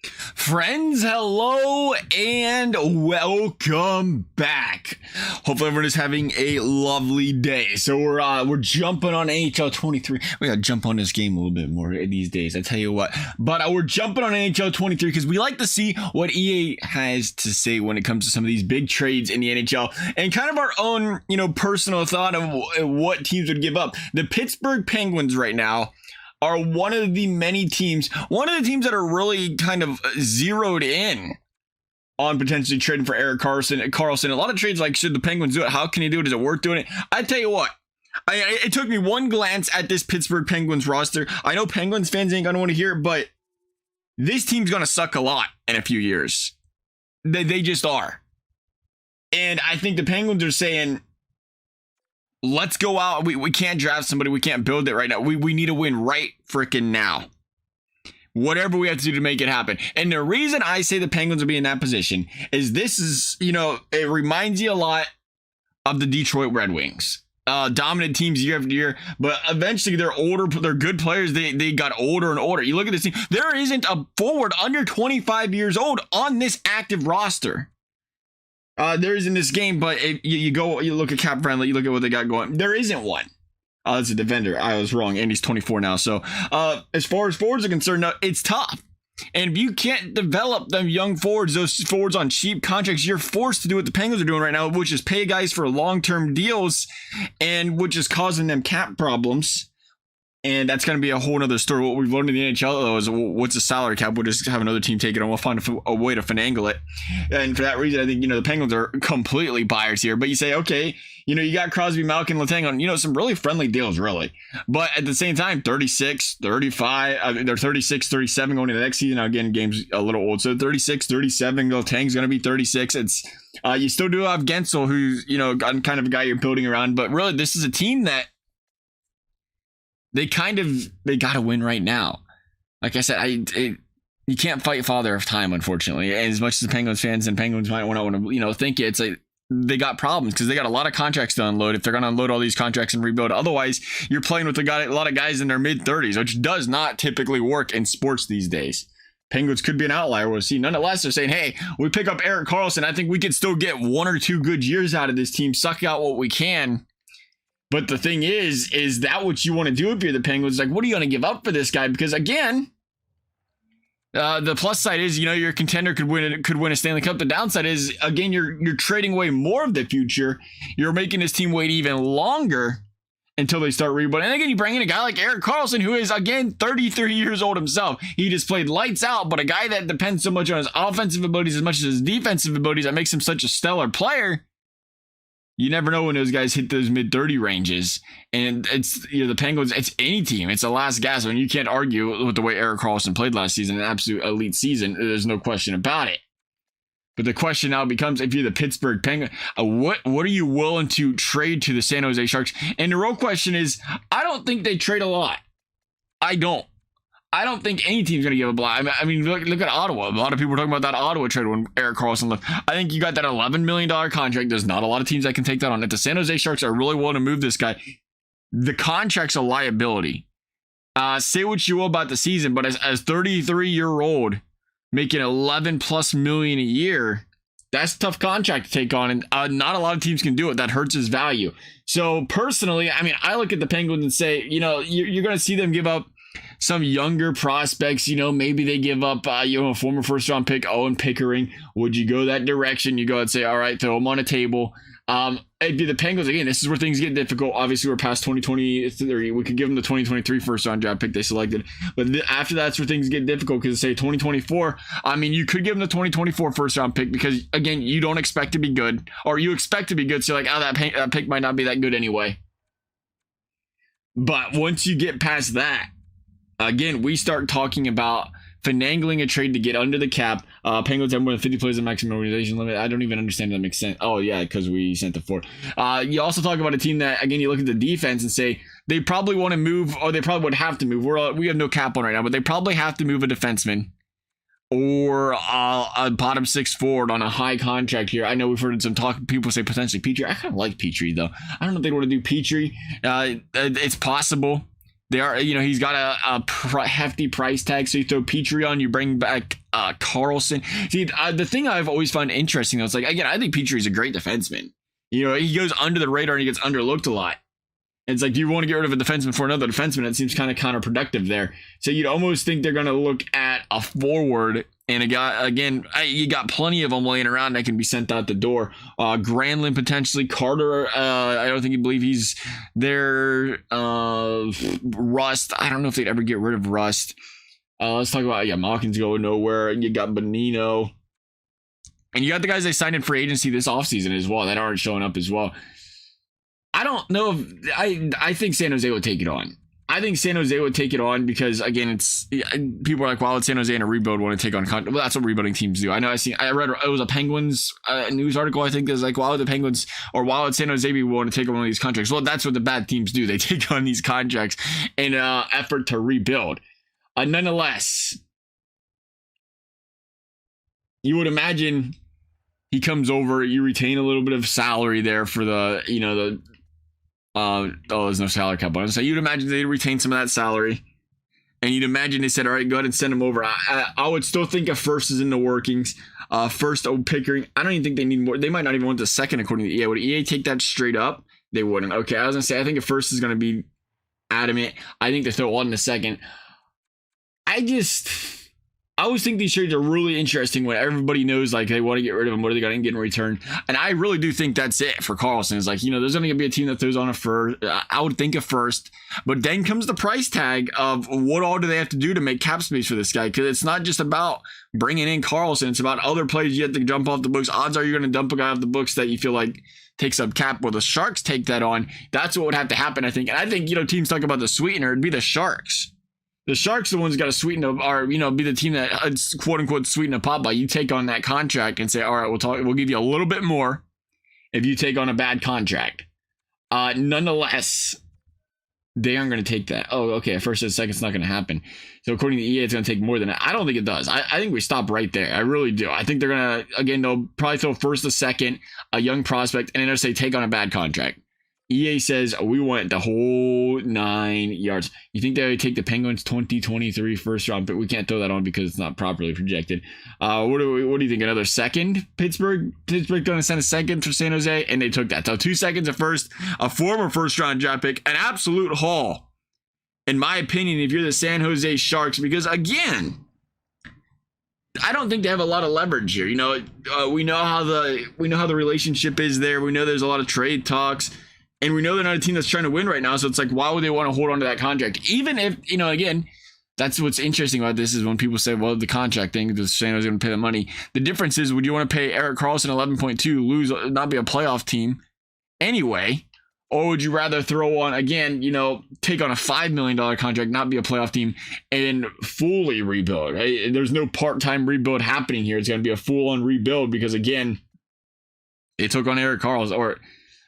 Friends, hello and welcome back. Hopefully everyone is having a lovely day. So we're jumping on NHL 23. We gotta jump on this game a little bit more these days, I tell you what. But we're jumping on NHL 23 because we like to see what EA has to say when it comes to some of these big trades in the NHL and kind of our own, personal thought of what teams would give up. The Pittsburgh Penguins right now are one of the teams that are really kind of zeroed in on potentially trading for Erik Karlsson. A lot of trades like, should the Penguins do it? How can he do it? Is it worth doing it? I tell you what, it took me one glance at this Pittsburgh Penguins roster. I know Penguins fans ain't gonna want to hear it, but this team's gonna suck a lot in a few years. They just are. And I think the Penguins are saying, let's go out. We can't draft somebody. We can't build it right now. We need to win right freaking now. Whatever we have to do to make it happen. And the reason I say the Penguins will be in that position is this is, it reminds you a lot of the Detroit Red Wings. Dominant teams year after year, but eventually they're older. They're good players. They got older and older. You look at this team. There isn't a forward under 25 years old on this active roster. There is in this game, but you look at Cap Friendly, you look at what they got going. There isn't one. It's a defender. I was wrong. And he's 24 now. So as far as forwards are concerned, it's tough. And if you can't develop them young forwards, those forwards on cheap contracts, you're forced to do what the Penguins are doing right now, which is pay guys for long-term deals, and which is causing them cap problems. And that's going to be a whole other story. What we've learned in the NHL, though, is what's the salary cap? We'll just have another team take it on. We'll find a way to finagle it. And for that reason, I think, the Penguins are completely buyers here. But you say, okay, you got Crosby, Malkin, Letang on, some really friendly deals, really. But at the same time, 36, 35, they're 36, 37 going into the next season. Now, again, game's a little old. So 36, 37, Letang's going to be 36. It's you still do have Gensel, who's, kind of a guy you're building around. But really, this is a team that they got to win right now. Like I said, you can't fight Father of Time, unfortunately. And as much as the Penguins fans and Penguins might want to, think it's like they got problems because they got a lot of contracts to unload. If they're going to unload all these contracts and rebuild, otherwise you're playing with a lot of guys in their mid 30s, which does not typically work in sports these days. Penguins could be an outlier. We'll see. Nonetheless, they're saying, hey, we pick up Erik Karlsson. I think we could still get one or two good years out of this team, suck out what we can. But the thing is that what you want to do if you're the Penguins? Like, what are you going to give up for this guy? Because again, the plus side is, your contender could win a Stanley Cup. The downside is, again, you're trading away more of the future. You're making this team wait even longer until they start rebuilding. And again, you bring in a guy like Erik Karlsson, who is, again, 33 years old himself. He just played lights out, but a guy that depends so much on his offensive abilities as much as his defensive abilities that makes him such a stellar player. You never know when those guys hit those mid-30 ranges. And it's, the Penguins, it's any team. It's the last gasp. And you can't argue with the way Erik Karlsson played last season, an absolute elite season. There's no question about it. But the question now becomes, if you're the Pittsburgh Penguins, what are you willing to trade to the San Jose Sharks? And the real question is, I don't think they trade a lot. I don't think any team's going to give a block. I mean, look at Ottawa. A lot of people were talking about that Ottawa trade when Erik Karlsson left. I think you got that $11 million contract. There's not a lot of teams that can take that on. If the San Jose Sharks are really willing to move this guy, the contract's a liability. Say what you will about the season, but as 33-year-old making $11+ million a year, that's a tough contract to take on, and not a lot of teams can do it. That hurts his value. So personally, I look at the Penguins and say, you're going to see them give up some younger prospects. Maybe they give up a former first round pick, Owen Pickering. Would you go that direction? You go and say, all right, throw them on a table. It'd be the Penguins again. This is where things get difficult. Obviously, we're past 2023. We could give them the 2023 first round draft pick they selected, but after that's where things get difficult, because say 2024, you could give them the 2024 first round pick because again, you don't expect to be good, or you expect to be good, so you're like, that pick might not be that good anyway. But once you get past that, again, we start talking about finagling a trade to get under the cap. Penguins have more than 50 players in maximum organization limit. I don't even understand if that makes sense. Oh, yeah, because we sent the 4. You also talk about a team that, again, you look at the defense and say they probably want to move, or they probably would have to move. We have no cap on right now, but they probably have to move a defenseman or a bottom 6 forward on a high contract here. I know we've heard some talk. People say potentially Petrie. I kind of like Petrie, though. I don't know if they want to do Petrie. It's possible. They are, he's got a hefty price tag. So you throw Petrie on, you bring back Karlsson. See, the thing I've always found interesting, though, it's like, again, I think Petry's a great defenseman. You know, he goes under the radar and he gets underlooked a lot. It's like, do you want to get rid of a defenseman for another defenseman? That seems kind of counterproductive there. So you'd almost think they're going to look at a forward and a guy, again, you got plenty of them laying around that can be sent out the door. Granlund potentially, Carter, I don't think you believe he's there. Rust, I don't know if they'd ever get rid of Rust. Let's talk about, Malkin's going nowhere. You got Bonino. And you got the guys they signed in free agency this offseason as well that aren't showing up as well. I don't know if I think San Jose would take it on. I think San Jose would take it on because, again, it's people are like, why would San Jose in a rebuild want to take on well, that's what rebuilding teams do. I know I read it was a Penguins news article, I think, that's like, why would the Penguins or why would San Jose be willing to take on one of these contracts? Well, that's what the bad teams do. They take on these contracts in an effort to rebuild. Nonetheless, you would imagine he comes over, you retain a little bit of salary there for the there's no salary cap on it. So you'd imagine they'd retain some of that salary. And you'd imagine they said, all right, go ahead and send him over. I would still think a first is in the workings. First, Pickering. I don't even think they need more. They might not even want the second according to EA. Would EA take that straight up? They wouldn't. Okay, I was going to say, I think a first is going to be adamant. I think they throw one in a second. I always think these trades are really interesting when everybody knows, like, they want to get rid of them. What are they going to get in return? And I really do think that's it for Karlsson. It's like, there's only going to be a team that throws on a first. I would think a first. But then comes the price tag of what all do they have to do to make cap space for this guy? Because it's not just about bringing in Karlsson. It's about other players you have to jump off the books. Odds are you're going to dump a guy off the books that you feel like takes up cap. Well, the Sharks take that on. That's what would have to happen, I think. And I think, teams talk about the sweetener. It'd be the Sharks. The Sharks are the ones got to sweeten up, or be the team that quote unquote sweeten a pot by. You take on that contract and say, all right, we'll give you a little bit more if you take on a bad contract. Nonetheless, they aren't going to take that. Oh, okay. At first and second, it's not going to happen. So according to EA, it's going to take more than that. I don't think it does. I think we stop right there. I really do. I think they're going to, again, they'll probably throw first, a second, a young prospect, and then they'll say take on a bad contract. EA says we want the whole 9 yards. You think they would take the Penguins 2023 first round, but we can't throw that on because it's not properly projected. What do you think? Another second? Pittsburgh going to send a second for San Jose, and they took that. So 2 seconds, a first, a former first round draft pick, an absolute haul, in my opinion, if you're the San Jose Sharks, because again, I don't think they have a lot of leverage here. We know how the relationship is there. We know there's a lot of trade talks. And we know they're not a team that's trying to win right now. So it's like, why would they want to hold on to that contract? Even if, again, that's what's interesting about this is when people say, well, the contract thing, the San Jose going to pay the money. The difference is, would you want to pay Erik Karlsson 11.2, lose, not be a playoff team anyway? Or would you rather throw on, again, take on a $5 million contract, not be a playoff team, and fully rebuild? Right? There's no part-time rebuild happening here. It's going to be a full-on rebuild because, again, they took on Erik Karlsson, or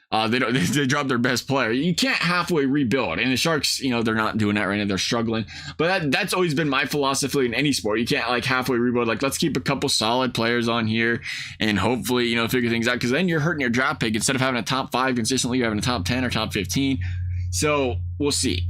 they dropped their best player. You can't halfway rebuild, and the Sharks, they're not doing that right now. They're struggling, but that's always been my philosophy in any sport. You can't like halfway rebuild. Like, let's keep a couple solid players on here and hopefully figure things out, because then you're hurting your draft pick. Instead of having a top 5 consistently, you're having a top 10 or top 15. So we'll see.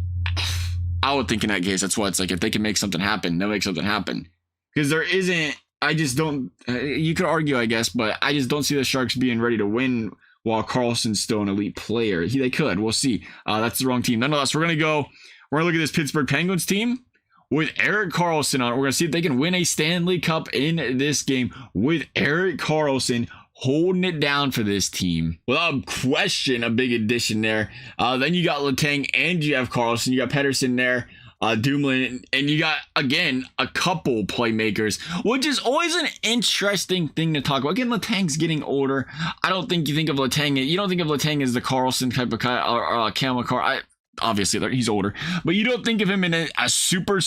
I would think in that case, that's why it's like, if they can make something happen, they'll make something happen, because there isn't. I just don't. You could argue, I guess, but I just don't see the Sharks being ready to win while Karlsson's still an elite player. They could. We'll see. That's the wrong team. Nonetheless, we're going to look at this Pittsburgh Penguins team with Erik Karlsson on it. We're going to see if they can win a Stanley Cup in this game with Erik Karlsson holding it down for this team. Without question, a big addition there. Then you got Letang and you have Karlsson. You got Pettersson there. Dumoulin, and you got, again, a couple playmakers, which is always an interesting thing to talk about. Again, Letang's getting older. I don't think you think of Letang. You don't think of Letang as the Karlsson type of guy, or Cam McCarr. Obviously, he's older, but you don't think of him in a super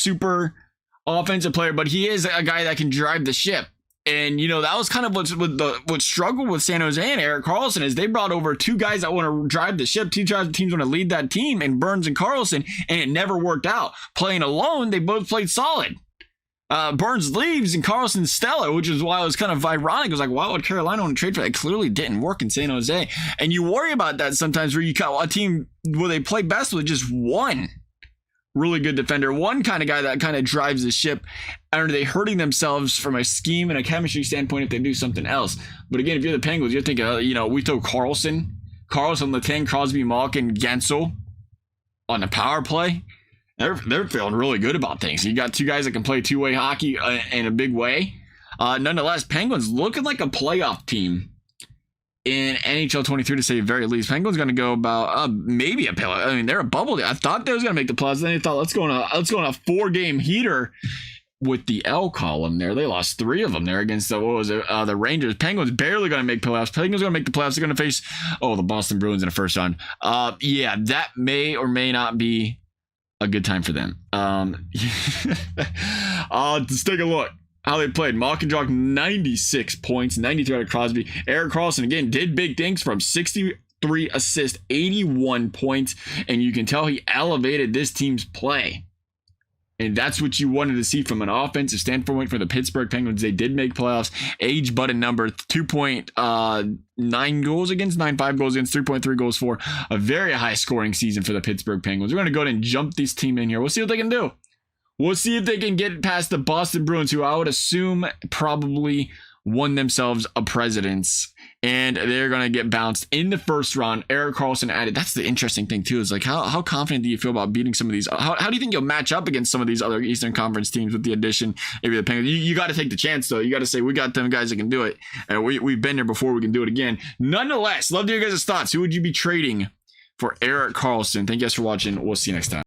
offensive player. But he is a guy that can drive the ship. And, that was kind of what struggled with San Jose and Erik Karlsson is they brought over 2 guys that want to drive the ship. 2 teams want to lead that team, and Burns and Karlsson, and it never worked out. Playing alone, they both played solid. Burns leaves and Karlsson's stellar, which is why it was kind of ironic. It was like, why would Carolina want to trade for that? It clearly didn't work in San Jose. And you worry about that sometimes where you got a team where they play best with just one really good defender. One kind of guy that kind of drives the ship. Are they hurting themselves from a scheme and a chemistry standpoint if they do something else? But again, if you're the Penguins, you're thinking, we throw Karlsson, Letang, Crosby, Malkin, Gensel on the power play. They're feeling really good about things. You got two guys that can play two-way hockey in a big way. Nonetheless, Penguins looking like a playoff team in NHL 23 to say the very least. Penguins going to go about maybe a playoff. I mean, they're a bubble. I thought they was going to make the playoffs. Then they thought let's go on a 4-game heater with the L column there. They lost 3 of them there against the Rangers. Penguins barely going to make playoffs. Penguins going to make the playoffs. They're going to face the Boston Bruins in the first round. Yeah, that may or may not be a good time for them. Let's take a look how they played. Malkin dropped 96 points, 93 out of Crosby. Erik Karlsson, again, did big things from 63 assists, 81 points, and you can tell he elevated this team's play. And that's what you wanted to see from an offensive standpoint for the Pittsburgh Penguins. They did make playoffs. Age button number 2.9 goals against, 9.5 goals against, 3.3 goals for. A very high scoring season for the Pittsburgh Penguins. We're going to go ahead and jump this team in here. We'll see what they can do. We'll see if they can get past the Boston Bruins, who I would assume probably won themselves a president's, and they're going to get bounced in the first round. Erik Karlsson added. That's the interesting thing too, is like how confident do you feel about beating some of these? How do you think you'll match up against some of these other Eastern Conference teams with the addition of the Penguins? You got to take the chance though. You got to say we got them guys that can do it, and we've been there before. We can do it again. Nonetheless, love to hear your guys' thoughts. Who would you be trading for Erik Karlsson? Thank you guys for watching. We'll see you next time.